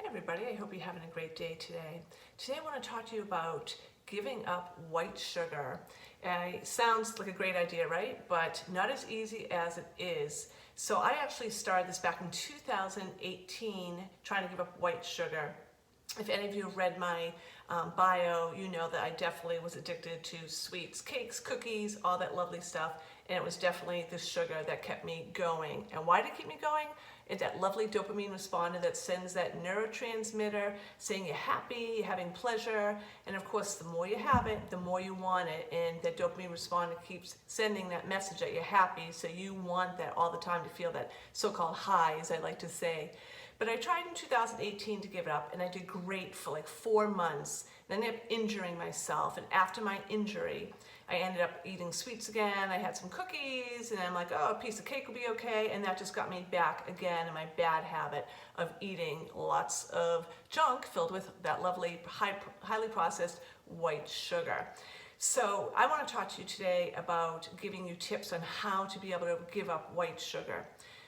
everybody, I hope you're having a great day today. Today I want to talk to you about giving up white sugar. It sounds like a great idea, right? But not as easy as it is. So I actually started this back in 2018, trying to give up white sugar. If any of you have read my bio, you know that I definitely was addicted to sweets, cakes, cookies, all that lovely stuff. And it was definitely the sugar that kept me going. And why did it keep me going? It's that lovely dopamine responder that sends that neurotransmitter saying you're happy, you're having pleasure. And of course, the more you have it, the more you want it. And that dopamine responder keeps sending that message that you're happy. So you want that all the time to feel that so-called high, as I like to say. But I tried in 2018 to give it up, and I did great for like 4 months. Then I ended up injuring myself, and after my injury, I ended up eating sweets again. I had some cookies, and I'm like, oh, a piece of cake will be okay, and that just got me back again in my bad habit of eating lots of junk filled with that lovely, highly processed white sugar. So I want to talk to you today about giving you tips on how to be able to give up white sugar.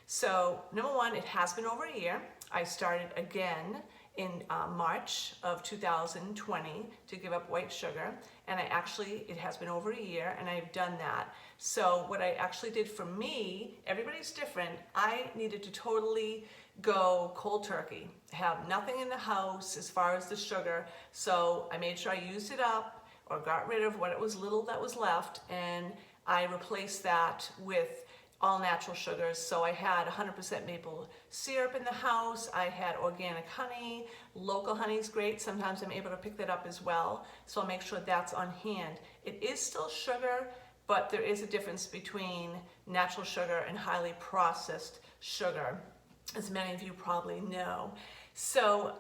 So number one, it has been over a year. I started again in March of 2020 to give up white sugar, and it has been over a year, and I've done that. So what I actually did for me, everybody's different, I needed to totally go cold turkey, have nothing in the house as far as the sugar. So I made sure I used it up or got rid of what it was little that was left, and I replaced that with all natural sugars. So I had 100% maple syrup in the house. I had organic honey. Local honey is great. Sometimes I'm able to pick that up as well. So I'll make sure that's on hand. It is still sugar, but there is a difference between natural sugar and highly processed sugar, as many of you probably know. So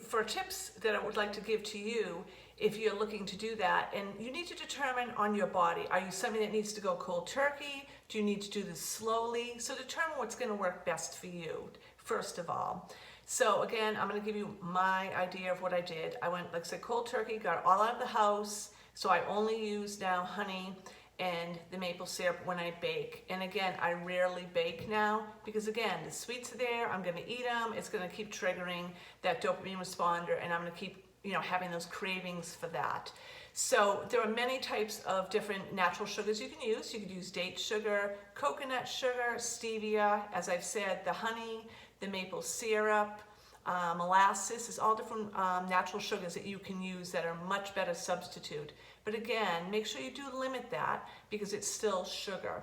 for tips that I would like to give to you, if you're looking to do that, and you need to determine on your body, are you something that needs to go cold turkey? Do you need to do this slowly? So determine what's going to work best for you, first of all. So again, I'm going to give you my idea of what I did. I went, like I said, cold turkey, got it all out of the house. So I only use now honey and the maple syrup when I bake. And again, I rarely bake now because again, the sweets are there, I'm gonna eat them, it's gonna keep triggering that dopamine responder, and I'm gonna keep having those cravings for that. So there are many types of different natural sugars you can use. You could use date sugar, coconut sugar, stevia, as I've said, the honey, the maple syrup, molasses, is all different natural sugars that you can use that are much better substitute. But again, make sure you do limit that because it's still sugar.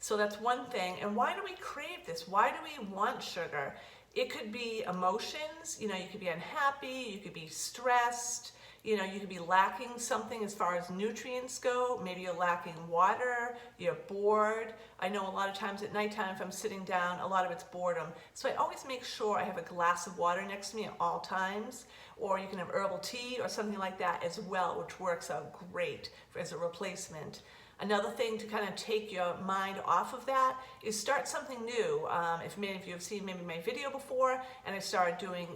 So that's one thing. And why do we crave this? Why do we want sugar? It could be emotions, you could be unhappy, you could be stressed, you could be lacking something as far as nutrients go. Maybe you're lacking water, you're bored. I know a lot of times at nighttime if I'm sitting down, a lot of it's boredom. So I always make sure I have a glass of water next to me at all times, or you can have herbal tea or something like that as well, which works out great as a replacement. Another thing to kind of take your mind off of that is start something new. If many of you have seen maybe my video before, and I started doing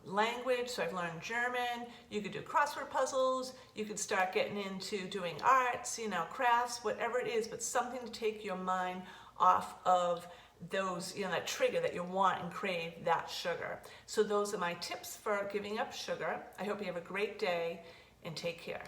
language, so I've learned German. You could do crossword puzzles. You could start getting into doing arts, crafts, whatever it is, but something to take your mind off of those, that trigger that you want and crave that sugar. So those are my tips for giving up sugar. I hope you have a great day and take care.